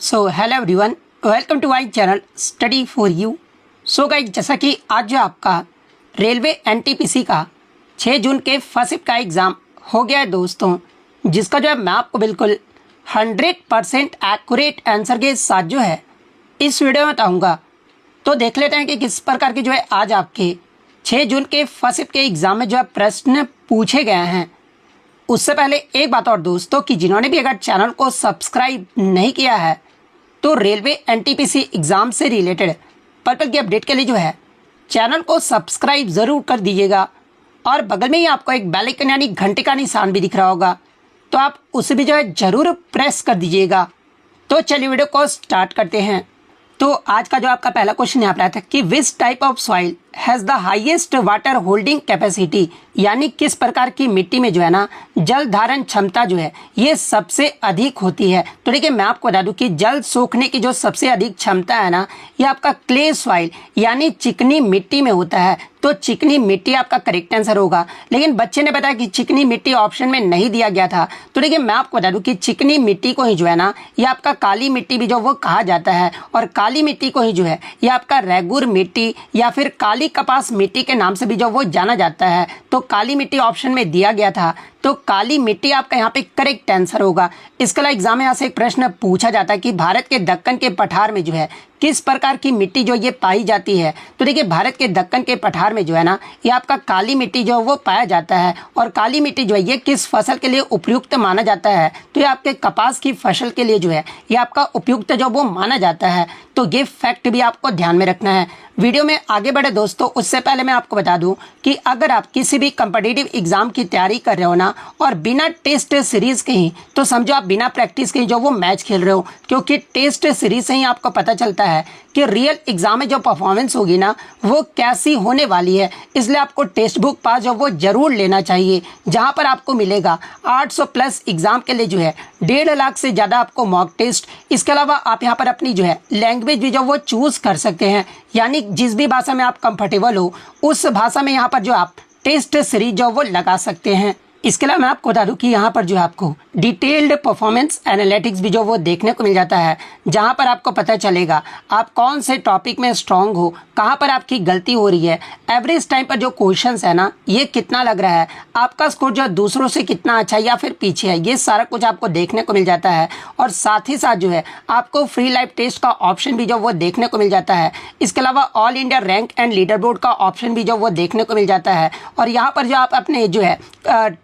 So hello everyone, welcome to my channel study for you. So guys, जैसा कि आज जो आपका रेलवे एनटीपीसी का 6 जून के फर्स्ट शिफ्ट का एग्ज़ाम हो गया है दोस्तों, जिसका जो है मैं आपको बिल्कुल 100% एक्यूरेट आंसर के साथ जो है इस वीडियो में बताऊँगा। तो देख लेते हैं कि किस प्रकार के जो है आज आपके 6 जून के फर्स्ट शिफ्ट के एग्ज़ाम में जो है प्रश्न पूछे गए हैं। उससे पहले एक बात और दोस्तों, कि जिन्होंने भी अगर चैनल को सब्सक्राइब नहीं किया है तो रेलवे एनटीपीसी एग्ज़ाम से रिलेटेड पर्पल की अपडेट के लिए जो है चैनल को सब्सक्राइब ज़रूर कर दीजिएगा। और बगल में ही आपको एक बेल आइकन यानी घंटे का निशान भी दिख रहा होगा, तो आप उसे भी जो है ज़रूर प्रेस कर दीजिएगा। तो चलिए वीडियो को स्टार्ट करते हैं। तो आज का जो आपका पहला क्वेश्चन यहाँ पर आया था कि which type of soil has the highest water holding capacity, यानी किस प्रकार की मिट्टी में जो है ना जल धारण क्षमता जो है ये सबसे अधिक होती है। तो देखिए मैं आपको बता दूं कि जल सोखने की जो सबसे अधिक क्षमता है ना, ये आपका क्ले सॉइल यानी चिकनी मिट्टी में होता है। तो चिकनी मिट्टी आपका करेक्ट आंसर होगा, लेकिन बच्चे ने बताया कि चिकनी मिट्टी ऑप्शन में नहीं दिया गया था। तो देखिए मैं आपको बता दूं कि चिकनी मिट्टी को ही जो है ना ये आपका काली मिट्टी भी जो वो कहा जाता है, और काली मिट्टी को ही जो है ये आपका रेगुर मिट्टी या फिर काली कपास मिट्टी के नाम से भी जो वो जाना जाता है। तो काली मिट्टी ऑप्शन में दिया गया था, तो काली मिट्टी आपका यहाँ पे करेक्ट आंसर होगा। इसके अलावा एग्जाम में यहाँ से एक प्रश्न पूछा जाता है कि भारत के दक्कन के पठार में जो है किस प्रकार की मिट्टी जो ये पाई जाती है। तो देखिए भारत के दक्कन के पठार में जो है ना ये आपका काली मिट्टी जो वो पाया जाता है, और काली मिट्टी जो है ये किस फसल के लिए उपयुक्त माना जाता है, तो ये आपके कपास की फसल के लिए जो है ये आपका उपयुक्त जो वो माना जाता है। तो ये फैक्ट भी आपको ध्यान में रखना है। वीडियो में आगे बढ़े दोस्तों, उससे पहले मैं आपको बता दूं कि अगर आप किसी भी कॉम्पिटिटिव एग्जाम की तैयारी कर रहे हो ना और बिना टेस्ट सीरीज के ही, तो समझो आप बिना प्रैक्टिस के ही जो वो मैच खेल रहे हो, क्योंकि टेस्ट सीरीज से ही आपको पता चलता है कि रियल एग्जाम में जो परफॉर्मेंस होगी ना वो कैसी होने वाली है। इसलिए आपको टेक्स्ट बुक पास जो वो जरूर लेना चाहिए, जहां पर आपको मिलेगा 800 प्लस एग्जाम के लिए जो है 1.5 लाख से ज़्यादा आपको मॉक टेस्ट। इसके अलावा आप यहाँ पर अपनी जो है लैंग्वेज भी जो वो चूज़ कर सकते हैं, यानी जिस भी भाषा में आप कंफर्टेबल हो उस भाषा में यहाँ पर जो आप टेस्ट सीरीज जो वो लगा सकते हैं। इसके अलावा मैं आपको बता दूं कि यहाँ पर जो आपको डिटेल्ड परफॉर्मेंस एनालिटिक्स भी जो वो देखने को मिल जाता है, जहाँ पर आपको पता चलेगा आप कौन से टॉपिक में स्ट्रांग हो, कहाँ पर आपकी गलती हो रही है, एवरेज टाइम पर जो क्वेश्चंस है ना ये कितना लग रहा है, आपका स्कोर जो दूसरों से कितना अच्छा है या फिर पीछे है, ये सारा कुछ आपको देखने को मिल जाता है। और साथ ही साथ जो है आपको फ्री लाइव टेस्ट का ऑप्शन भी जो वो देखने को मिल जाता है। इसके अलावा all India rank and leader board का ऑप्शन भी जो वो देखने को मिल जाता है। और यहाँ पर जो आप अपने जो है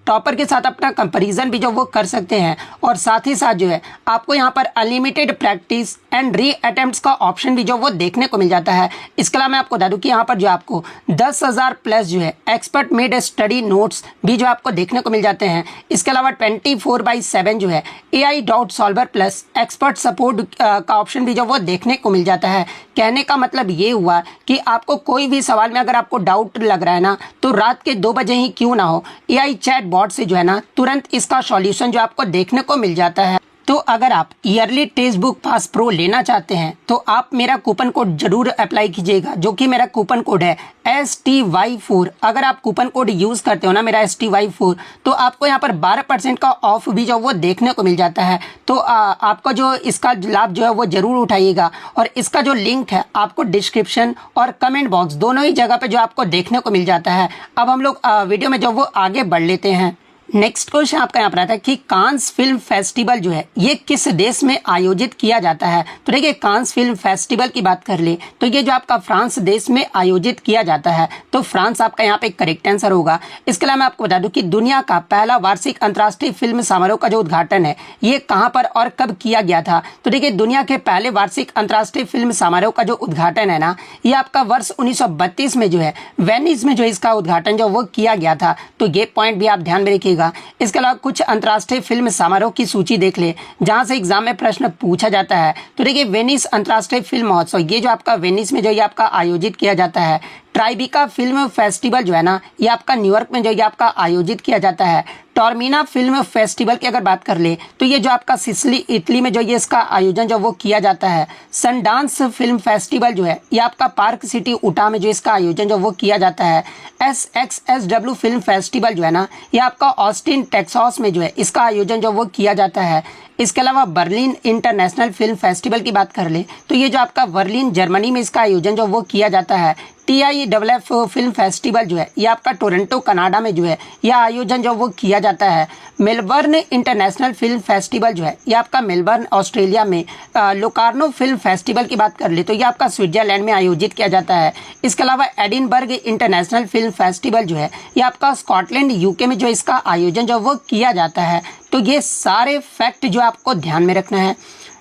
टॉपर के साथ अपना कंपैरिजन भी जो वो कर सकते हैं। और साथ ही साथ जो है आपको यहाँ पर unlimited practice and re attempts का ऑप्शन भी जो वो देखने को मिल जाता है। इसके अलावा मैं आपको बता दूं कि यहाँ पर जो आपको 10,000 प्लस जो है एक्सपर्ट मेड स्टडी नोट्स भी जो आपको देखने को मिल जाते हैं। इसके अलावा 24/7 जो है AI doubt solver plus expert support का ऑप्शन भी जो वो देखने को मिल जाता है। कहने का मतलब ये हुआ कि आपको कोई भी सवाल में अगर आपको डाउट लग रहा है ना, तो रात के 2 बजे ही क्यों ना हो, AI चैट बॉट से जो है ना तुरंत इसका सॉल्यूशन जो आपको देखने को मिल जाता है। तो अगर आप yearly text book pass pro लेना चाहते हैं तो आप मेरा कूपन कोड जरूर अप्लाई कीजिएगा, जो कि मेरा कूपन कोड है STY4। अगर आप कूपन कोड यूज़ करते हो ना मेरा STY4, तो आपको यहाँ पर 12% का ऑफ भी जो वो देखने को मिल जाता है। तो आपको जो इसका लाभ जो है वो ज़रूर उठाइएगा, और इसका जो लिंक है आपको डिस्क्रिप्शन और कमेंट बॉक्स दोनों ही जगह पर जो आपको देखने को मिल जाता है। अब हम लोग वीडियो में जो वो आगे बढ़ लेते हैं। नेक्स्ट क्वेश्चन आपका यहाँ पर आता है कि कांस फिल्म फेस्टिवल जो है ये किस देश में आयोजित किया जाता है। तो देखिए कांस फिल्म फेस्टिवल की बात कर ले तो ये जो आपका फ्रांस देश में आयोजित किया जाता है, तो फ्रांस आपका यहाँ पे करेक्ट आंसर होगा। इसके अलावा मैं आपको बता दूं कि दुनिया का पहला वार्षिक अंतर्राष्ट्रीय फिल्म समारोह का जो उद्घाटन है ये कहाँ पर और कब किया गया था। तो देखिए दुनिया के पहले वार्षिक अंतर्राष्ट्रीय फिल्म समारोह का जो उद्घाटन है ना ये आपका वर्ष 1932 में जो है वेनिस में जो इसका उद्घाटन जो वो किया गया था। तो ये पॉइंट भी आप ध्यान में रखिएगा। इसके अलावा कुछ अंतर्राष्ट्रीय फिल्म समारोह की सूची देख ले जहां से एग्जाम में प्रश्न पूछा जाता है। तो देखिए वेनिस अंतर्राष्ट्रीय फिल्म महोत्सव ये जो आपका वेनिस में जो ये आपका आयोजित किया जाता है। ट्राइबिका फिल्म फेस्टिवल जो है ना ये आपका न्यूयॉर्क में जो ये आपका आयोजित किया जाता है। टॉर्मिना फिल्म फेस्टिवल की अगर बात कर ले तो ये जो आपका सिसिली इटली में जो ये इसका आयोजन जो वो किया जाता है। सनडांस फिल्म फेस्टिवल जो है ये आपका पार्क सिटी उटा में जो इसका आयोजन जो वो किया जाता है। SXSW फिल्म फेस्टिवल जो है ना ये आपका ऑस्टिन टेक्सास में जो है इसका आयोजन जो वो किया जाता है। इसके अलावा बर्लिन इंटरनेशनल फिल्म फेस्टिवल की बात कर ले तो ये जो आपका बर्लिन जर्मनी में इसका आयोजन जो वो किया जाता है। TIFF फिल्म फेस्टिवल जो है ये आपका टोरंटो कनाडा में जो है यह आयोजन जो वो किया जाता है। मेलबर्न इंटरनेशनल फिल्म फेस्टिवल जो है ये आपका मेलबर्न ऑस्ट्रेलिया में, लोकार्नो फिल्म फेस्टिवल की बात कर ले तो ये आपका स्विट्जरलैंड में आयोजित किया जाता है। इसके अलावा एडिनबर्ग इंटरनेशनल फिल्म फेस्टिवल जो है ये आपका स्कॉटलैंड UK में जो इसका आयोजन जो वो किया जाता है। तो ये सारे फैक्ट जो आपको ध्यान में रखना है।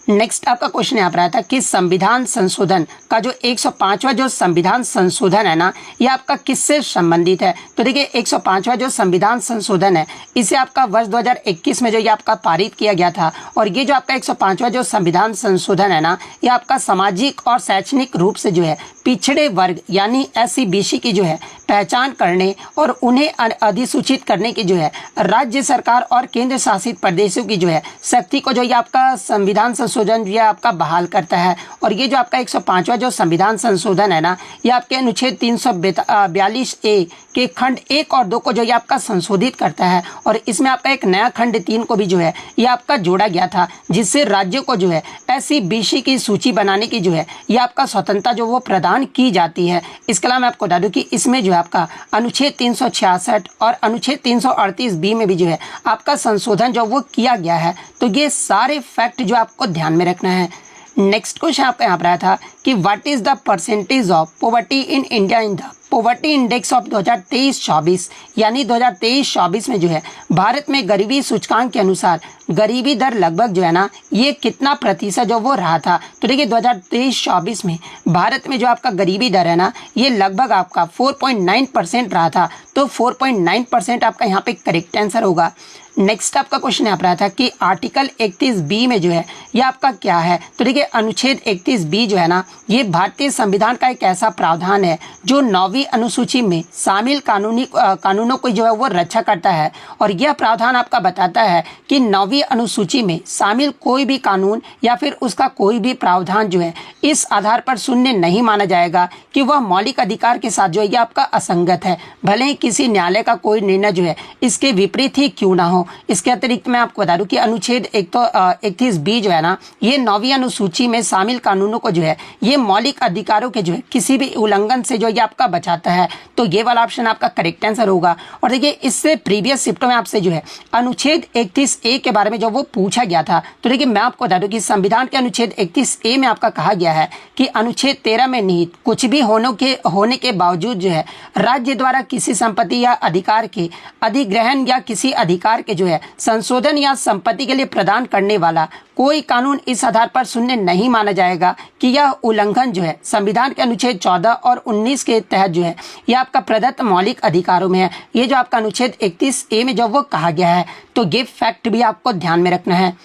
नेक्स्ट आपका क्वेश्चन यहाँ पर आया था कि संविधान संशोधन का जो 105वां जो संविधान संशोधन है ना ये आपका किससे संबंधित है। तो देखिए 105वां जो संविधान संशोधन है इसे आपका वर्ष 2021 में जो ये आपका पारित किया गया था। और ये जो आपका 105वां जो संविधान संशोधन है ना ये आपका सामाजिक और शैक्षणिक रूप से जो है पिछड़े वर्ग यानी SC BC की जो है पहचान करने और उन्हें अधिसूचित करने की जो है राज्य सरकार और केंद्र शासित प्रदेशों की जो है शक्ति को जो ये आपका संविधान संशोधन ये आपका बहाल करता है। और ये जो आपका 105वां जो संविधान संशोधन है ना ये आपके अनुच्छेद 342A के खंड 1 और 2 को जो ये आपका संशोधित करता है। और इसमें आपका एक नया खंड 3 को भी जो है ये आपका जोड़ा गया था, जिससे राज्यों को जो है SC BC की सूची बनाने की जो है ये आपका स्वतंत्रता जो वो प्रदान की जाती है। इसके अलावा मैं आपको बता दूं कि इसमें जो है आपका अनुच्छेद 366 और अनुच्छेद 338B में भी जो है आपका संशोधन जो वो किया गया है। तो ये सारे फैक्ट जो आपको ध्यान में रखना है। नेक्स्ट क्वेश्चन आपका यहाँ पर आया था कि what is the percentage of poverty in India in the poverty index of 2023-24 यानी 2023-24 में जो है भारत में गरीबी सूचकांक के अनुसार गरीबी दर लगभग जो है ना ये कितना प्रतिशत जो वो रहा था। तो देखिए 2023-24 में भारत में जो आपका गरीबी दर है ना ये लगभग आपका 4.9% रहा था। तो 4.9% आपका यहाँ पे करेक्ट आंसर होगा। नेक्स्ट आपका क्वेश्चन यहाँ पर आया था कि आर्टिकल 31B में जो है ये आपका क्या है। तो देखिए अनुच्छेद 31B जो है ना ये भारतीय संविधान का एक ऐसा प्रावधान है जो 9वीं अनुसूची में शामिल कानूनों को जो है वो रक्षा करता है। और यह प्रावधान आपका बताता है कि 9वीं अनुसूची में शामिल कोई भी कानून या फिर उसका कोई भी प्रावधान जो है इस आधार पर शून्य नहीं माना जाएगा कि वह मौलिक अधिकार के साथ जो है ये आपका असंगत है, भले ही किसी न्यायालय का कोई निर्णय जो है इसके विपरीत ही क्यों ना हो। इसके अतिरिक्त मैं आपको बता दूं कि अनुच्छेद 31B जो है ना ये 9वीं अनुसूची में शामिल कानूनों को जो है ये मौलिक अधिकारों के जो है किसी भी उल्लंघन से जो ये आपका बचाता है। तो ये वाला ऑप्शन आपका करेक्ट आंसर होगा। और देखिए इससे प्रीवियस शिफ्टों में आपसे जो है अनुच्छेद 31A के बारे में जो वो पूछा गया था। तो देखिए मैं आपको बता दूं कि संविधान के अनुच्छेद 31A में आपका कहा गया है कि अनुच्छेद 13 में निहित कुछ भी होने के बावजूद जो है राज्य द्वारा किसी संपत्ति या अधिकार के अधिग्रहण या किसी अधिकार के जो है संशोधन या संपत्ति के लिए प्रदान करने वाला कोई कानून इस आधार पर शून्य नहीं माना जाएगा कि यह उल्लंघन जो है संविधान के अनुच्छेद 14 और 19 के तहत जो है यह आपका प्रदत्त मौलिक अधिकारों में है। ये जो आपका अनुच्छेद 31A में जो वो कहा गया है। तो ये फैक्ट भी आपको ध्यान में रखना है।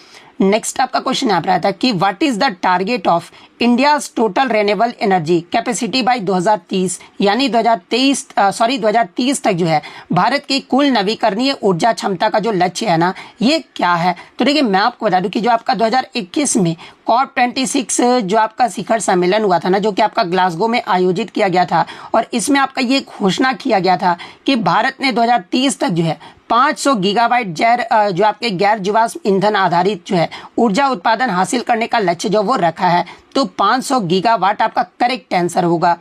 नेक्स्ट आपका क्वेश्चन यहाँ पर आता है कि what is the target of India's total renewable energy capacity by 2030 यानी 2030 तक जो है भारत की कुल नवीकरणीय ऊर्जा क्षमता का जो लक्ष्य है ना ये क्या है। तो देखिए मैं आपको बता दूं कि जो आपका 2021 में COP26 जो आपका शिखर सम्मेलन हुआ था ना जो कि आपका ग्लासगो में आयोजित किया गया था और इसमें आपका ये घोषणा किया गया था कि भारत ने 2030 तक जो है 500 गीगावाट जो आपके गैर जीवाश्म ईंधन आधारित जो है ऊर्जा उत्पादन हासिल करने का लक्ष्य जो वो रखा है। तो 500 गीगावाट आपका करेक्ट आंसर होगा।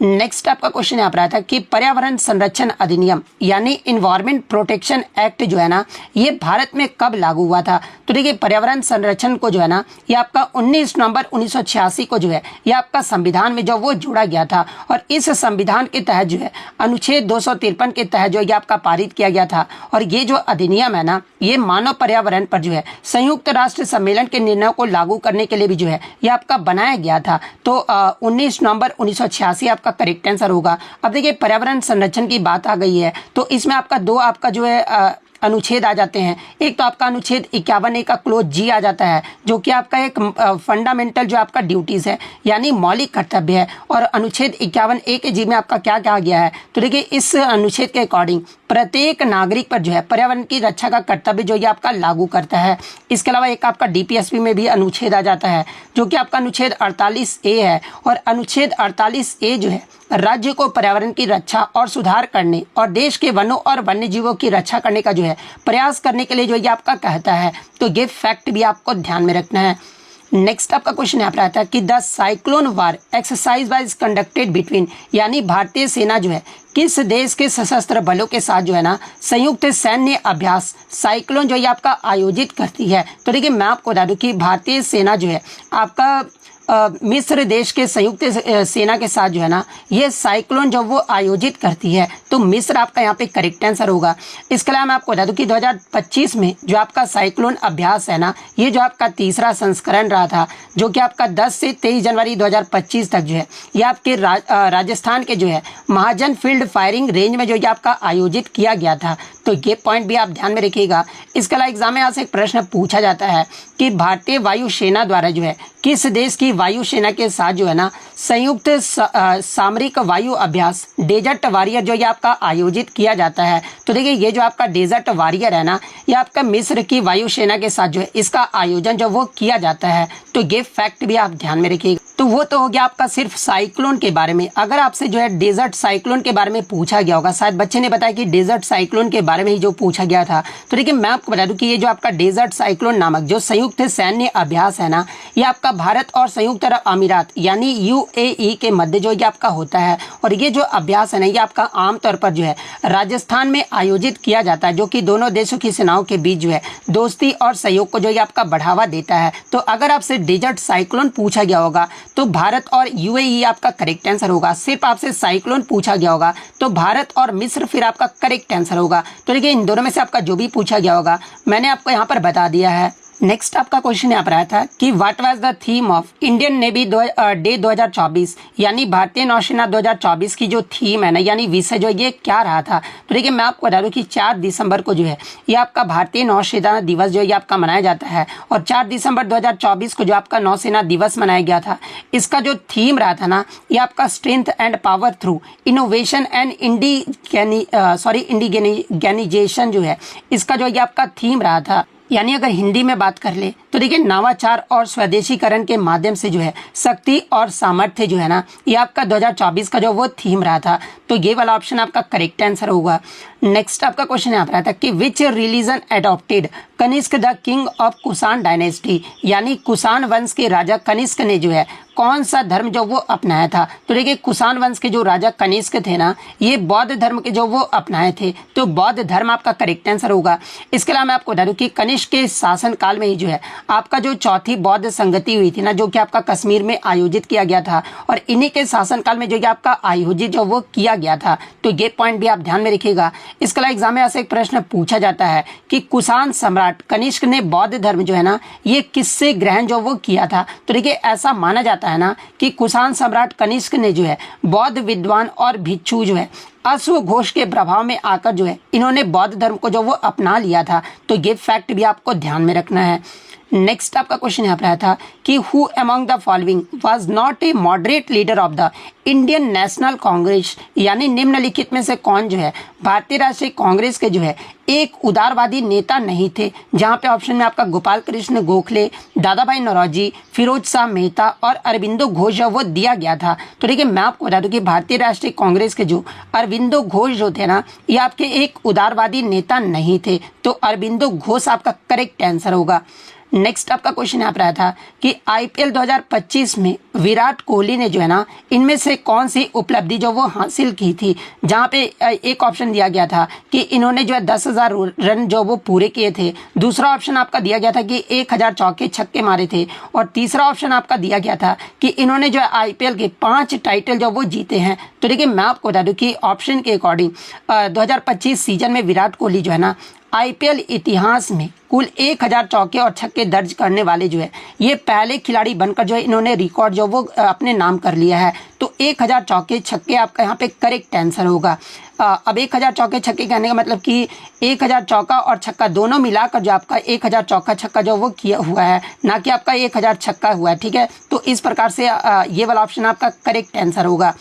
नेक्स्ट आपका क्वेश्चन यहाँ पर आया था कि पर्यावरण संरक्षण अधिनियम यानी इन्वायरमेंट प्रोटेक्शन एक्ट जो है ना ये भारत में कब लागू हुआ था। तो देखिए पर्यावरण संरक्षण को जो है ना ये आपका 19 नवंबर 1986 को जो है ये आपका संविधान में जो वो जोड़ा गया था। और इस संविधान के तहत जो है अनुच्छेद 253 के तहत जो ये आपका पारित किया गया था। और ये जो अधिनियम है ना ये मानव पर्यावरण पर जो है संयुक्त राष्ट्र सम्मेलन के निर्णयों को लागू करने के लिए भी जो है ये आपका बनाया गया था। तो 19 नवंबर 1986 आपका करेक्ट आंसर होगा। अब देखिए पर्यावरण संरक्षण की बात आ गई है तो इसमें आपका दो आपका जो है अनुच्छेद आ जाते हैं। एक तो आपका अनुच्छेद 51A का क्लोज G आ जाता है जो कि आपका एक फंडामेंटल जो आपका ड्यूटीज है यानी मौलिक कर्तव्य है। और अनुच्छेद 51A के G में आपका क्या कहा गया है। तो देखिए इस अनुच्छेद के अकॉर्डिंग प्रत्येक नागरिक पर जो है पर्यावरण की रक्षा का कर्तव्य जो ये आपका लागू करता है। इसके अलावा एक आपका डीपीएसपी में भी अनुच्छेद आ जाता है जो कि आपका अनुच्छेद 48A है, और अनुच्छेद 48A जो है राज्य को पर्यावरण की रक्षा और सुधार करने और देश के वनों और वन्य जीवों की रक्षा करने का जो है प्रयास करने के लिए जो ये आपका कहता है। तो ये फैक्ट भी आपको ध्यान में रखना है। नेक्स्ट आपका क्वेश्चन यहाँ पर आता है कि the cyclone war exercise was conducted between, यानी भारतीय सेना जो है किस देश के सशस्त्र बलों के साथ जो है ना संयुक्त सैन्य अभ्यास साइक्लोन जो ये आपका आयोजित करती है। तो देखिए मैं आपको बता दूं कि भारतीय सेना जो है आपका मिस्र देश के संयुक्त सेना के साथ जो है ना ये साइक्लोन जो वो आयोजित करती है। तो मिस्र आपका यहाँ पे करेक्ट आंसर होगा। इसके अलावा मैं आपको बता दूं कि 2025 में जो आपका साइक्लोन अभ्यास है ना ये जो आपका तीसरा संस्करण रहा था, जो कि आपका 10 से 23 जनवरी 2025 तक जो है ये आपके राजस्थान के जो है महाजन फील्ड फायरिंग रेंज में जो ये आपका आयोजित किया गया था। तो ये पॉइंट भी आप ध्यान में रखिएगा। इसके अलावा एग्जाम में यहाँ से एक प्रश्न पूछा जाता है कि भारतीय वायुसेना द्वारा जो है किस देश की वायुसेना के साथ जो है ना संयुक्त सामरिक वायु अभ्यास डेजर्ट वॉरियर जो ये आपका आयोजित किया जाता है। तो देखिए ये जो आपका डेजर्ट वॉरियर है ना ये आपका मिस्र की वायुसेना के साथ जो है इसका आयोजन जो वो किया जाता है। तो ये फैक्ट भी आप ध्यान में रखिएगा। तो वो तो हो गया आपका सिर्फ साइक्लोन के बारे में। अगर आपसे जो है डेजर्ट साइक्लोन के बारे में पूछा गया होगा, शायद बच्चे ने बताया कि डेजर्ट साइक्लोन के बारे में ही जो पूछा गया था, तो देखिए मैं आपको बता दूं कि ये जो आपका डेजर्ट साइक्लोन नामक जो संयुक्त सैन्य अभ्यास है ना ये आपका भारत और संयुक्त अरब अमीरात यानी यूएई के मध्य जो ये आपका होता है। और ये जो अभ्यास है ना ये आपका आमतौर पर जो है राजस्थान में आयोजित किया जाता है, जो कि दोनों देशों की सेनाओं के बीच जो है दोस्ती और सहयोग को जो ये आपका बढ़ावा देता है। तो अगर आपसे डेजर्ट साइक्लोन पूछा गया होगा तो भारत और यूएई आपका करेक्ट आंसर होगा। सिर्फ आपसे साइक्लोन पूछा गया होगा तो भारत और मिस्र फिर आपका करेक्ट आंसर होगा। तो देखिए इन दोनों में से आपका जो भी पूछा गया होगा मैंने आपको यहाँ पर बता दिया है। नेक्स्ट आपका क्वेश्चन यहाँ पर आया था कि what was the theme of Indian navy day 2024, यानी भारतीय नौसेना 2024 की जो थीम है ना यानी विषय जो ये क्या रहा था। तो देखिए मैं आपको बता दूं कि 4 दिसंबर को जो है ये आपका भारतीय नौसेना दिवस जो ये आपका मनाया जाता है, और 4 दिसंबर 2024 को जो आपका नौसेना दिवस मनाया गया था इसका जो थीम रहा था ना ये आपका strength and power through innovation and indigenisation जो है इसका जो ये आपका थीम रहा था। यानी अगर हिंदी में बात कर ले तो देखिए नवाचार और स्वदेशीकरण के माध्यम से जो है शक्ति और सामर्थ्य जो है ना ये आपका 2024 का जो वो थीम रहा था। तो ये वाला ऑप्शन आपका करेक्ट आंसर होगा। नेक्स्ट आपका क्वेश्चन यहाँ पर आता है कि which religion adopted Kanishka the king of Kushan dynasty, यानी कुषाण वंश के राजा कनिष्क ने जो है कौन सा धर्म जो वो अपनाया था। तो देखिए कुषाण वंश के जो राजा कनिष्क थे ना ये बौद्ध धर्म के जो वो अपनाए थे। तो बौद्ध धर्म आपका करेक्ट आंसर होगा। इसके अलावा मैं आपको बता दूं कि कनिष्क के शासन काल में ही जो है आपका जो चौथी बौद्ध संगति हुई थी ना जो कि आपका कश्मीर में आयोजित किया गया था, और इन्हीं के शासनकाल में जो कि आपका आयोजित जो वो किया गया था। तो ये पॉइंट भी आप ध्यान में रखिएगा। इसके अलावा एग्जाम में ऐसे एक प्रश्न पूछा जाता है कि कुषाण सम्राट कनिष्क ने बौद्ध धर्म जो है ना ये किससे ग्रहण जो वो किया था। तो देखिए ऐसा माना जाता है ना कि कुषाण सम्राट कनिष्क ने जो है बौद्ध विद्वान और भिक्षु जो है अश्व घोष के प्रभाव में आकर जो है इन्होंने बौद्ध धर्म को जो वो अपना लिया था। तो ये फैक्ट भी आपको ध्यान में रखना है। नेक्स्ट आपका क्वेश्चन यहाँ पर आया था कि who among the following was not a moderate leader of the Indian national Congress, यानी निम्नलिखित में से कौन जो है भारतीय राष्ट्रीय कांग्रेस के जो है एक उदारवादी नेता नहीं थे। जहाँ पे ऑप्शन में आपका गोपाल कृष्ण गोखले, दादा भाई नौरोजी, फिरोज शाह मेहता और अरविंदो घोष जो वो दिया गया था। तो देखिए मैं आपको बता दूं कि भारतीय राष्ट्रीय कांग्रेस के जो अरविंदो घोष जो थे ना ये आपके एक उदारवादी नेता नहीं थे। तो अरविंदो घोष आपका करेक्ट आंसर होगा। नेक्स्ट आपका क्वेश्चन यहाँ पर आया था कि आईपीएल 2025 में विराट कोहली ने जो है ना इनमें से कौन सी उपलब्धि जो वो हासिल की थी। जहाँ पे एक ऑप्शन दिया गया था कि इन्होंने जो है 10,000 रन जो वो पूरे किए थे, दूसरा ऑप्शन आपका दिया गया था कि 1,000 चौके छक्के मारे थे, और तीसरा ऑप्शन आपका दिया गया था कि इन्होंने जो है आईपीएल के 5 टाइटल जो वो जीते हैं। तो देखिए मैं आपको बता दूं कि ऑप्शन के अकॉर्डिंग 2025 सीजन में विराट कोहली जो है ना आईपीएल इतिहास में कुल 1,000 चौके और छक्के दर्ज करने वाले जो है ये पहले खिलाड़ी बनकर जो है इन्होंने रिकॉर्ड जो वो अपने नाम कर लिया है। तो 1,000 चौके छक्के आपका यहाँ पे करेक्ट आंसर होगा। अब 1,000 चौके छक्के कहने का मतलब कि 1,000 चौका और छक्का दोनों मिलाकर जो आपका 1,000 चौका छक्का जो वो किया हुआ है, ना कि आपका 1,000 छक्का हुआ है। ठीक है, तो इस प्रकार से ये वाला ऑप्शन आपका करेक्ट आंसर होगा।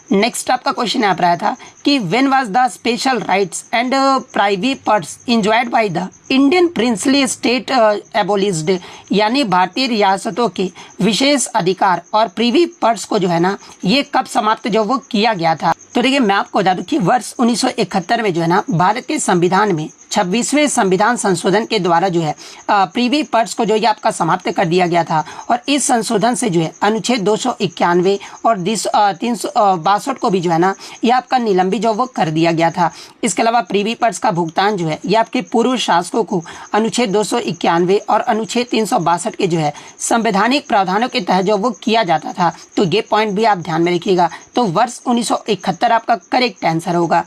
नेक्स्ट आपका क्वेश्चन यहाँ पर आया था कि when was the special rights and privates enjoyed by the Indian princely state एबोलिश्ड, यानी भारतीय रियासतों के विशेष अधिकार और प्रीवी पर्स को जो है ना ये कब समाप्त जो वो किया गया था। तो देखिए मैं आपको बता दूं कि वर्ष 1971 में जो है ना भारत के संविधान में 26वें संविधान संशोधन के द्वारा जो है प्रीवी पर्स को जो ये आपका समाप्त कर दिया गया था। और इस संशोधन से जो है अनुच्छेद 291 और 362 को भी जो है ना ये आपका निलंबित जो वो कर दिया गया था। इसके अलावा प्रीवी पर्स का भुगतान जो है ये आपके पूर्व शासकों को अनुच्छेद 291 और अनुच्छेद 362 के जो है संवैधानिक प्रावधानों के तहत जो वो किया जाता था। तो ये पॉइंट भी आप ध्यान में रखिएगा। तो वर्ष 1971 आपका करेक्ट आंसर होगा।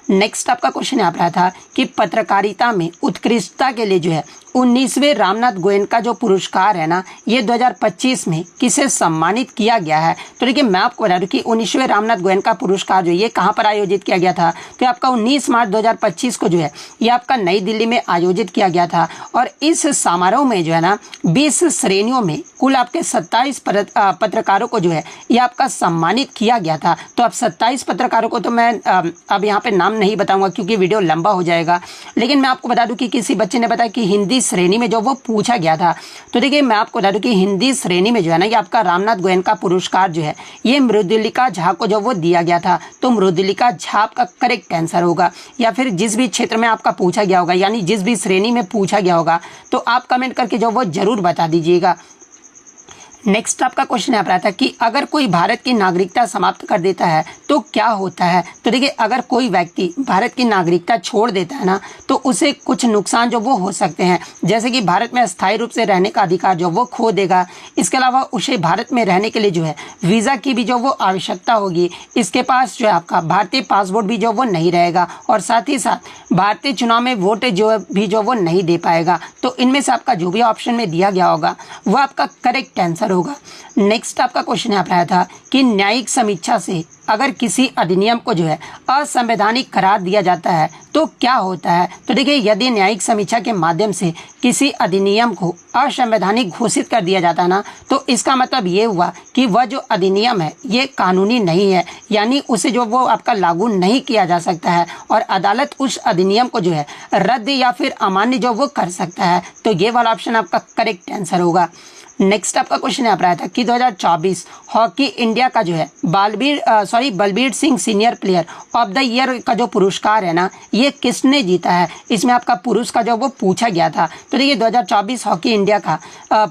नेक्स्ट आपका क्वेश्चन यहाँ पर आया था कि पत्रकारिता में उत्कृष्टता के लिए जो है 19वें रामनाथ गोयनका जो पुरस्कार है ना ये 2025 में किसे सम्मानित किया गया है। तो देखिए मैं आपको बता दूं कि 19वें रामनाथ गोयनका पुरस्कार जो ये कहाँ पर आयोजित किया गया था। तो आपका 19 मार्च 2025 को जो है ये आपका नई दिल्ली में आयोजित किया गया था। और इस समारोह में जो है ना 20 श्रेणियों में कुल आपके 27 पत्रकारों को जो है ये आपका सम्मानित किया गया था। तो अब 27 पत्रकारों को तो मैं अब यहाँ पे नाम नहीं बताऊंगा क्योंकि वीडियो लंबा हो जाएगा। लेकिन मैं आपको बता दूं कि किसी बच्चे ने बताया कि हिंदी श्रेणी में जो वो पूछा गया था। तो देखिए मैं आपको बता दूं कि हिंदी श्रेणी में जो है ना ये आपका रामनाथ गोयनका पुरस्कार जो है ये मृदुलिका झा को जो वो दिया गया था। तो मृदुलिका झा आपका करेक्ट आंसर होगा। या फिर जिस भी क्षेत्र में आपका पूछा गया होगा यानी जिस भी श्रेणी में पूछा गया होगा तो आप कमेंट करके जो वो जरूर बता दीजिएगा। नेक्स्ट आपका क्वेश्चन यहाँ पर आता है कि अगर कोई भारत की नागरिकता समाप्त कर देता है तो क्या होता है। तो देखिए अगर कोई व्यक्ति भारत की नागरिकता छोड़ देता है ना तो उसे कुछ नुकसान जो वो हो सकते हैं, जैसे कि भारत में अस्थायी रूप से रहने का अधिकार जो वो खो देगा। इसके अलावा उसे भारत में रहने के लिए जो है वीज़ा की भी जो वो आवश्यकता होगी। इसके पास जो है आपका भारतीय पासपोर्ट भी जो वो नहीं रहेगा और साथ ही साथ भारतीय चुनाव में वोट जो भी जो वो नहीं दे पाएगा। तो इनमें से आपका जो भी ऑप्शन में दिया गया होगा वो आपका करेक्ट आंसर होगा। नेक्स्ट आपका क्वेश्चन यहाँ पर आया था कि न्यायिक समीक्षा से अगर किसी अधिनियम को जो है असंवैधानिक करार दिया जाता है तो क्या होता है। तो देखिए यदि न्यायिक समीक्षा के माध्यम से किसी अधिनियम को असंवैधानिक घोषित कर दिया जाता है ना तो इसका मतलब ये हुआ कि वह जो अधिनियम है ये कानूनी नहीं है, यानी उसे जो वो आपका लागू नहीं किया जा सकता है और अदालत उस अधिनियम को जो है रद्द या फिर अमान्य जो वो कर सकता है। तो ये वाला ऑप्शन आपका करेक्ट आंसर होगा। नेक्स्ट आपका क्वेश्चन यहाँ पर आया था कि 2024 हॉकी इंडिया का जो है Balbir Singh senior player of the year का जो पुरस्कार है ना ये किसने जीता है। इसमें आपका पुरुष का जो वो पूछा गया था। तो देखिए 2024 हॉकी इंडिया का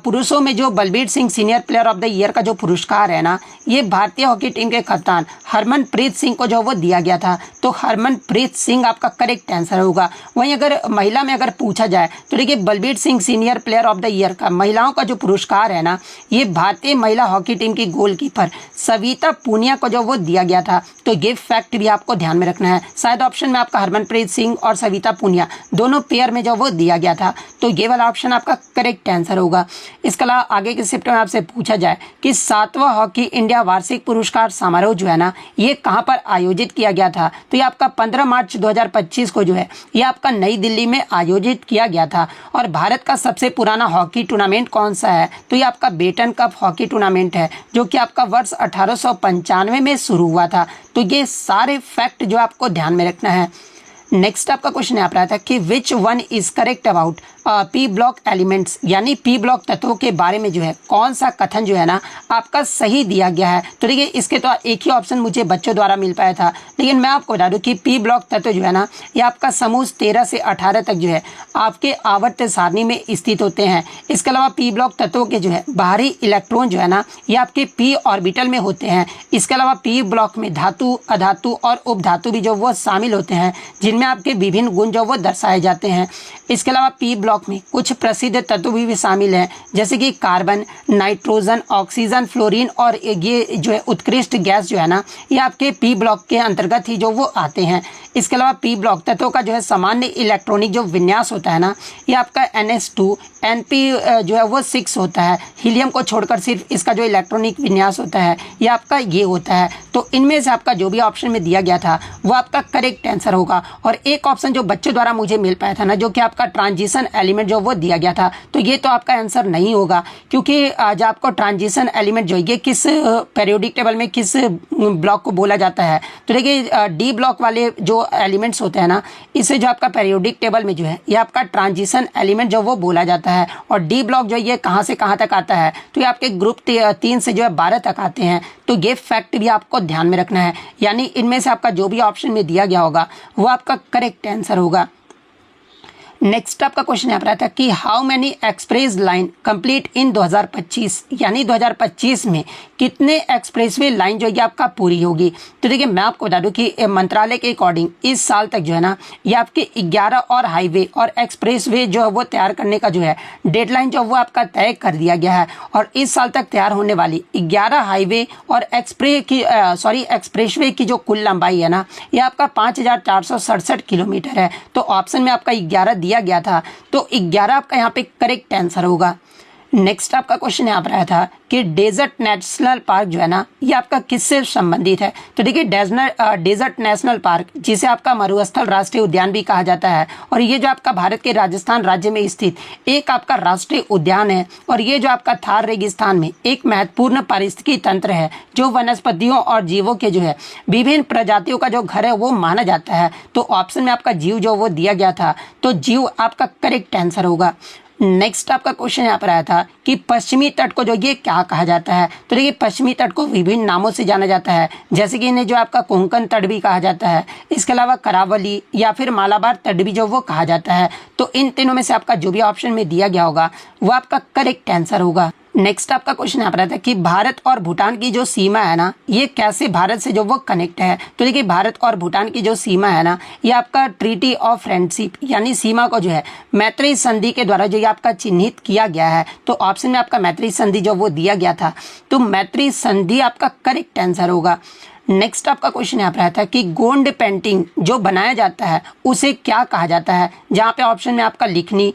पुरुषों में जो Balbir Singh senior player of the year का जो पुरस्कार है ना ये भारतीय हॉकी टीम के कप्तान हरमनप्रीत सिंह को जो वो दिया गया था। तो हरमनप्रीत सिंह आपका करेक्ट आंसर होगा। वहीं अगर महिला में अगर पूछा जाए तो देखिए Balbir Singh senior player of the year का महिलाओं का जो पुरस्कार है ना ये भारतीय महिला हॉकी टीम की गोलकीपर सविता पूनिया को जो वो दिया गया था। तो ये फैक्ट भी आपको ध्यान में रखना है। शायद ऑप्शन में आपका हरमनप्रीत सिंह और सविता पूनिया दोनों पेयर में जो वो दिया गया था। तो ये वाला ऑप्शन आपका करेक्ट आंसर होगा। इसके अलावा आगे के शिफ्ट में आपसे पूछा जाए कि 7वां हॉकी इंडिया वार्षिक पुरस्कार समारोह जो है ना ये कहाँ पर आयोजित किया गया था। तो ये आपका 15 मार्च 2025 को जो है ये आपका नई दिल्ली में आयोजित किया गया था। और भारत का सबसे पुराना हॉकी टूर्नामेंट कौन सा है। तो ये आपका बेटन कप हॉकी टूर्नामेंट है जो कि आपका वर्ष 1895 में शुरू हुआ था। तो ये सारे फैक्ट जो आपको ध्यान में रखना है। नेक्स्ट आपका क्वेश्चन यहाँ पर आता है कि which one is correct about P block elements, यानी पी ब्लॉक तत्वों के बारे में जो है कौन सा कथन जो है ना आपका सही दिया गया है। तो देखिए इसके तो एक ही ऑप्शन मुझे बच्चों द्वारा मिल पाया था, लेकिन मैं आपको बता दूं कि पी ब्लॉक तत्व जो है ना ये आपका समूह 13 से 18 तक जो है आपके आवर्त सारणी में स्थित होते हैं। इसके अलावा पी ब्लॉक तत्वों के जो है बाहरी इलेक्ट्रॉन जो है ना ये आपके पी ऑर्बिटल में होते हैं। इसके अलावा पी ब्लॉक में धातु, अधातु और उपधातु भी जो वो शामिल होते हैं जिनमें आपके विभिन्न गुण जो वो दर्शाए जाते हैं। इसके अलावा पी ब्लॉक में कुछ प्रसिद्ध तत्व भी शामिल हैं जैसे कि कार्बन, नाइट्रोजन, ऑक्सीजन, फ्लोरीन और ये जो है उत्कृष्ट गैस जो है ना ये आपके पी ब्लॉक के अंतर्गत ही जो वो आते हैं। इसके अलावा पी ब्लॉक तत्वों का जो है सामान्य इलेक्ट्रॉनिक जो विन्यास होता है ना ये आपका NH2 NP जो है वो 6 होता है। हीलियम को छोड़कर सिर्फ इसका जो इलेक्ट्रॉनिक विन्यास होता है ये आपका ये होता है। तो इनमें से आपका जो भी ऑप्शन में दिया गया था वो आपका करेक्ट आंसर होगा। और एक ऑप्शन जो बच्चों द्वारा मुझे मिल पाया था ना, जो कि आपका ट्रांजिशन एलिमेंट जो वो दिया गया था, तो ये तो आपका आंसर नहीं होगा, क्योंकि जो आपको ट्रांजिशन एलिमेंट जो ये किस पीरियोडिक टेबल में किस ब्लॉक को बोला जाता है, तो देखिए डी ब्लॉक वाले जो एलिमेंट्स होते हैं ना, इसे जो आपका पीरियोडिक टेबल में जो है ये आपका ट्रांजिशन एलिमेंट जो वो बोला जाता है। और डी ब्लॉक जो ये कहाँ से कहाँ तक आता है, तो ये आपके ग्रुप 3 से जो है 12 तक आते हैं। तो ये फैक्ट भी आपको ध्यान में रखना है, यानी इनमें से आपका जो भी ऑप्शन में दिया गया होगा वो आपका करेक्ट आंसर होगा। नेक्स्ट आपका क्वेश्चन यहाँ पर आता है कि how many express line complete in 2025, यानी 2025 में कितने एक्सप्रेसवे लाइन जो है आपका पूरी होगी। तो देखिए मैं आपको बता दूं कि मंत्रालय के अकॉर्डिंग इस साल तक जो है ना, ये आपके 11 और हाईवे और एक्सप्रेसवे जो है वो तैयार करने का जो है डेडलाइन जो वो आपका तय कर दिया गया है। और इस साल तक तैयार होने वाली 11 हाईवे और एक्सप्रेसवे की जो कुल लंबाई है ना, ये आपका 5467 किलोमीटर है। तो ऑप्शन में आपका 11 दिया गया था, तो 11 आपका यहाँ पे करेक्ट आंसर होगा। नेक्स्ट आपका क्वेश्चन यहाँ पर आया था कि डेजर्ट नेशनल पार्क जो है ना, ये आपका किससे संबंधित है। तो देखिए डेजर्ट नेशनल पार्क, जिसे आपका मरुस्थल राष्ट्रीय उद्यान भी कहा जाता है, और ये जो आपका भारत के राजस्थान राज्य में स्थित एक आपका राष्ट्रीय उद्यान है। और ये जो आपका थार रेगिस्तान में एक महत्वपूर्ण पारिस्थितिकी तंत्र है, जो वनस्पतियों और जीवों के जो है विभिन्न प्रजातियों का जो घर है वो माना जाता है। तो ऑप्शन में आपका जीव जो वो दिया गया था, तो जीव आपका करेक्ट आंसर होगा। नेक्स्ट आपका क्वेश्चन यहाँ पर आया था कि पश्चिमी तट को जो ये क्या कहा जाता है। तो देखिए पश्चिमी तट को विभिन्न नामों से जाना जाता है, जैसे कि इन्हें जो आपका कोंकण तट भी कहा जाता है, इसके अलावा करावली या फिर मालाबार तट भी जो वो कहा जाता है। तो इन तीनों में से आपका जो भी ऑप्शन में दिया गया होगा वो आपका करेक्ट आंसर होगा। नेक्स्ट आपका क्वेश्चन यहाँ पर आता है कि भारत और भूटान की जो सीमा है ना, ये कैसे भारत से जो वो कनेक्ट है। तो देखिए भारत और भूटान की जो सीमा है ना, ये आपका ट्रीटी ऑफ फ्रेंडशिप, यानी सीमा को जो है मैत्री संधि के द्वारा जो ये आपका चिन्हित किया गया है। तो ऑप्शन में आपका मैत्री संधि जो वो दिया गया था, तो मैत्री संधि आपका करेक्ट आंसर होगा। नेक्स्ट आपका क्वेश्चन यहाँ पर आता है कि गोंड पेंटिंग जो बनाया जाता है उसे क्या कहा जाता है, जहाँ पे ऑप्शन में आपका लिखनी,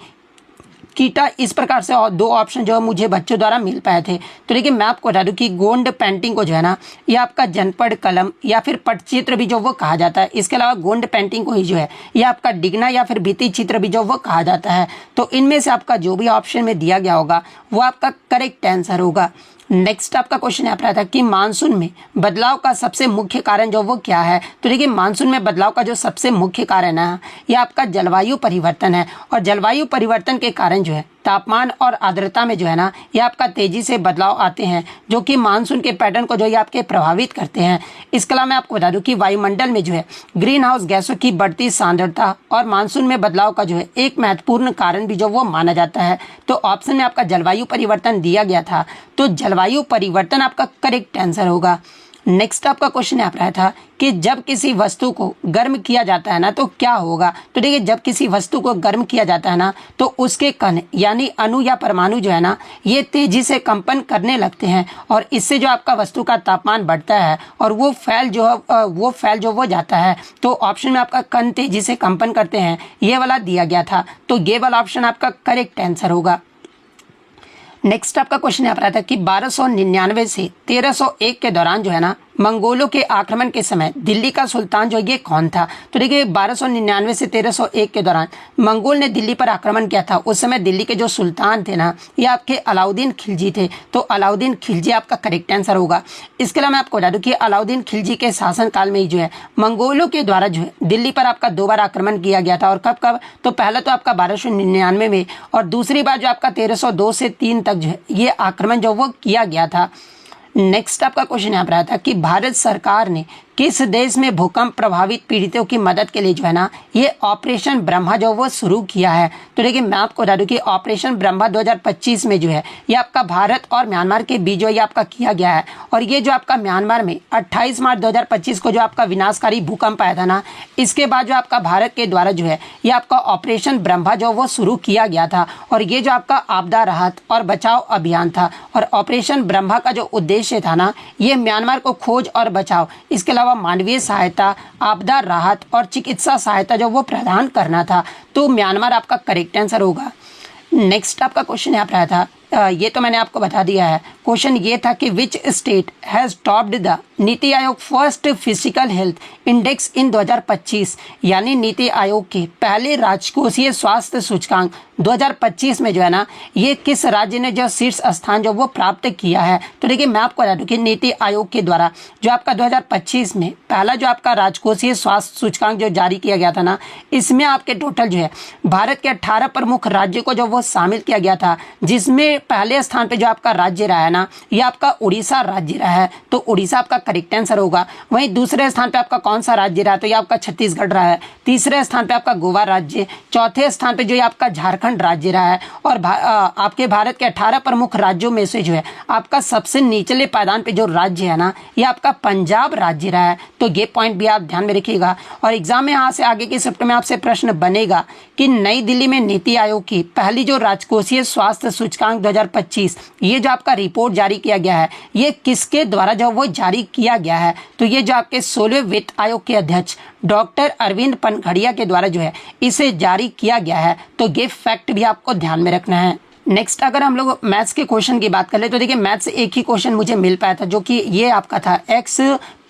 कीटा, इस प्रकार से और दो ऑप्शन जो मुझे बच्चों द्वारा मिल पाए थे। तो देखिए मैं आपको बता दूं कि गोंड पेंटिंग को जो है ना, ये आपका जनपद कलम या फिर पटचित्र भी जो वो कहा जाता है। इसके अलावा गोंड पेंटिंग को ही जो है ये आपका डिगना या फिर भित्ति चित्र भी जो वो कहा जाता है। तो इनमें से आपका जो भी ऑप्शन में दिया गया होगा वो आपका करेक्ट आंसर होगा। नेक्स्ट आपका क्वेश्चन यहाँ पर आता है कि मानसून में बदलाव का सबसे मुख्य कारण जो वो क्या है। तो देखिए मानसून में बदलाव का जो सबसे मुख्य कारण है ये आपका जलवायु परिवर्तन है। और जलवायु परिवर्तन के कारण जो है तापमान और आर्द्रता में जो है ना, ये आपका तेजी से बदलाव आते हैं, जो कि मानसून के पैटर्न को जो ये आपके प्रभावित करते हैं। इसके अलावा मैं आपको बता दूं कि वायुमंडल में जो है ग्रीन हाउस गैसों की बढ़ती सांद्रता और मानसून में बदलाव का जो है एक महत्वपूर्ण कारण भी जो वो माना जाता है। तो ऑप्शन में आपका जलवायु परिवर्तन दिया गया था, तो जलवायु परिवर्तन आपका करेक्ट आंसर होगा। नेक्स्ट आपका क्वेश्चन यहाँ पर आया था कि जब किसी वस्तु को गर्म किया जाता है ना, तो क्या होगा। तो देखिए जब किसी वस्तु को गर्म किया जाता है ना, तो उसके कण यानी अणु या परमाणु जो है ना, ये तेजी से कंपन करने लगते हैं, और इससे जो आपका वस्तु का तापमान बढ़ता है और वो फैल जो वो जाता है। तो ऑप्शन में आपका कण तेजी से कंपन करते हैं, ये वाला दिया गया था, तो ये वाला ऑप्शन आपका करेक्ट आंसर होगा। नेक्स्ट आपका क्वेश्चन यहाँ पर आता है कि 1299 से 1301 के दौरान जो है ना, मंगोलों के आक्रमण के समय दिल्ली का सुल्तान जो ये कौन था। तो देखिए 1299 से 1301 के दौरान मंगोल ने दिल्ली पर आक्रमण किया था। उस समय दिल्ली के जो सुल्तान थे ना, ये आपके अलाउद्दीन खिलजी थे। तो अलाउद्दीन खिलजी आपका करेक्ट आंसर होगा। इसके अलावा मैं आपको बता दूं कि अलाउद्दीन खिलजी के शासनकाल में ही जो है मंगोलों के द्वारा जो है दिल्ली पर आपका 2 बार आक्रमण किया गया था। और कब, तो पहला तो आपका 1299 में, और दूसरी बार जो आपका 1302 से 3 तक जो है ये आक्रमण जो वो किया गया था। नेक्स्ट आपका क्वेश्चन यहाँ पर आया था कि भारत सरकार ने किस देश में भूकंप प्रभावित पीड़ितों की मदद के लिए जो है ना, ये ऑपरेशन ब्रह्मा जो वो शुरू किया है। तो देखिए मैं आपको बता दूं कि ऑपरेशन ब्रह्मा 2025 में जो है ये आपका भारत और म्यांमार के बीच जो ये आपका किया गया है। और ये जो आपका म्यांमार में 28 मार्च 2025 को जो आपका विनाशकारी भूकंप आया था ना, इसके बाद जो आपका भारत के द्वारा जो है ये आपका ऑपरेशन ब्रह्मा जो वो शुरू किया गया था। और ये जो आपका आपदा राहत और बचाव अभियान था, और ऑपरेशन ब्रह्मा का जो उद्देश्य था ना, ये म्यांमार को खोज और बचाव, इसके अलावा मानवीय सहायता, आपदा राहत और चिकित्सा सहायता जो वो प्रदान करना था। तो म्यांमार आपका करेक्ट आंसर होगा। नेक्स्ट आपका क्वेश्चन यहाँ पर आया था ये तो मैंने आपको बता दिया है। क्वेश्चन ये था कि which state has topped the NITI Aayog first physical health index इन 2025, यानी नीति आयोग के पहले राजकोषीय स्वास्थ्य सूचकांक 2025 में जो है ना, ये किस राज्य ने जो शीर्ष स्थान जो वो प्राप्त किया है। तो देखिए मैं आपको बता दूं कि नीति आयोग के द्वारा जो आपका 2025 में पहला जो आपका राजकोषीय स्वास्थ्य सूचकांक जो जारी किया गया था ना, इसमें आपके टोटल जो है भारत के 18 प्रमुख राज्यों को जो वो शामिल किया गया था, जिसमें पहले स्थान पे जो आपका राज्य रहा है ना, ये आपका उड़ीसा राज्य रहा है। तो उड़ीसा आपका करेक्ट आंसर होगा। वहीं दूसरे स्थान पे आपका कौन सा राज्य रहा है, तो ये आपका छत्तीसगढ़ रहा है। तीसरे स्थान पे आपका गोवा राज्य, चौथे स्थान पे जो ये आपका झारखंड राज्य रहा है। और आपके भारत के 18 प्रमुख राज्यों में से जो है आपका सबसे निचले पायदान पे जो राज्य है ना, ये आपका पंजाब राज्य रहा है। तो ये पॉइंट भी आप ध्यान में रखिएगा। और एग्जाम में यहाँ से आगे के शिफ्ट में आपसे प्रश्न बनेगा कि नई दिल्ली में नीति आयोग की पहली जो राजकोषीय स्वास्थ्य सूचकांक 2025, ये जो आपका रिपोर्ट जारी किया गया है, ये किसके द्वारा जो वो जारी किया गया है। तो ये जो आपके 16वें वित्त आयोग के अध्यक्ष डॉक्टर अरविंद पनघड़िया के द्वारा जो है इसे जारी किया गया है। तो ये फैक्ट भी आपको ध्यान में रखना है। नेक्स्ट अगर हम लोग मैथ्स के क्वेश्चन की बात कर ले तो देखिए मैथ्स एक ही क्वेश्चन मुझे मिल पाया था, जो कि ये आपका था x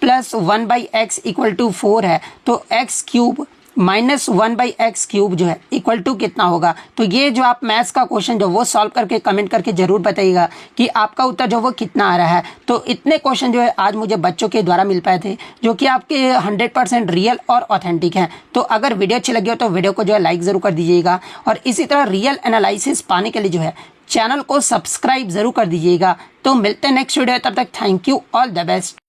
+ 1/x = 4 है। तो x³ - 1/x³ जो है इक्वल टू कितना होगा। तो ये जो आप मैथ्स का क्वेश्चन जो वो सॉल्व करके कमेंट करके जरूर बताइएगा कि आपका उत्तर जो वो कितना आ रहा है। तो इतने क्वेश्चन जो है आज मुझे बच्चों के द्वारा मिल पाए थे, जो कि आपके 100% रियल और ऑथेंटिक हैं। तो अगर वीडियो अच्छी लगी हो तो वीडियो को जो है लाइक ज़रूर कर दीजिएगा, और इसी तरह रियल एनालिसिस पाने के लिए जो है चैनल को सब्सक्राइब ज़रूर कर दीजिएगा। तो मिलते हैं नेक्स्ट वीडियो, तब तक thank you, all the best.